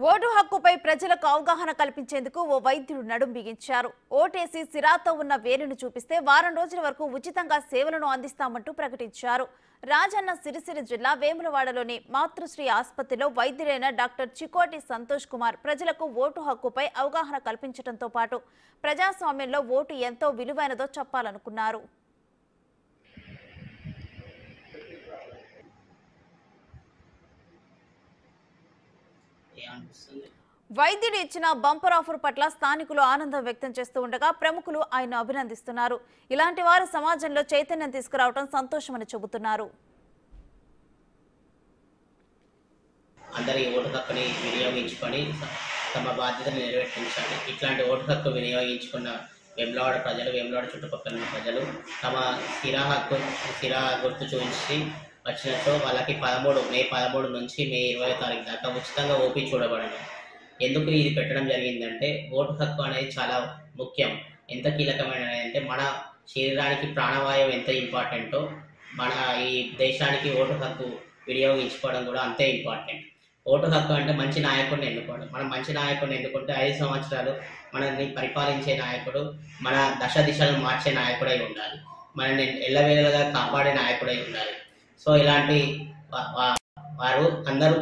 Vote హక్కుపై ప్రజలకు అవగాహన కల్పించేందుకు ఓ వైద్యుడు నడుం బిగించారు. ఓటేసి సిరాతో ఉన్న వేలును చూపిస్తే వారం రోజుల వరకు ఉచితంగా సేవలను అందిస్తామంటూ ప్రకటించారు. రాజన్న సిరిసిల్ల జిల్లా వేములవాడలోని మాతృశ్రీ ఆసుపత్రిలో వైద్యులైన డాక్టర్ చికోటి సంతోష్ కుమార్ ప్రజలకు ఓటు హక్కుపై అవగాహన కల్పించడంతో పాటు ప్రజాస్వామ్యంలో ఓటు ఎంతో విలువైనదో చెప్పాలనుకున్నారు. వైద్యుడు ఇచ్చిన బంపర్ ఆఫర్ పట్ల స్థానికులు ఆనందం వ్యక్తం చేస్తూ ఉండగా ప్రముఖులు ఆయన అభినందిస్తున్నారు. ఇలాంటి వారు సమాజంలో చైతన్యం తీసుకురావడం సంతోషమని చెబుతున్నారు. అందరి ఓటు హక్కుని వినియోగించుకొని తమ బాధ్యతను నెరవేర్చాలి. ఇట్లాంటి ఓటు హక్కు వినియోగించుకున్న వేములవాడ ప్రజలు, వేములవాడ చుట్టుపక్కల ప్రజలు తమ స్థిరా గుర్తు చూపించి వచ్చినట్టు వాళ్ళకి మే 13 నుంచి మే 20 తారీఖు దాకా ఉచితంగా ఓపీ చూడబడను. ఎందుకు ఇది పెట్టడం జరిగిందంటే ఓటు హక్కు అనేది చాలా ముఖ్యం. ఎంత కీలకమైనది అంటే మన శరీరానికి ప్రాణవాయువు ఎంత ఇంపార్టెంటో మన ఈ దేశానికి ఓటు హక్కు వినియోగించుకోవడం కూడా అంతే ఇంపార్టెంట్. ఓటు హక్కు అంటే మంచి నాయకుడిని ఎన్నుకోవడం. మనం మంచి నాయకుడిని ఎన్నుకుంటే 5 సంవత్సరాలు మనల్ని పరిపాలించే నాయకుడు, మన దిశలను మార్చే నాయకుడై ఉండాలి. మనల్ని ఎల్లవేళగా కాపాడే నాయకుడై ఉండాలి. సో ఇలాంటి వారు అందరూ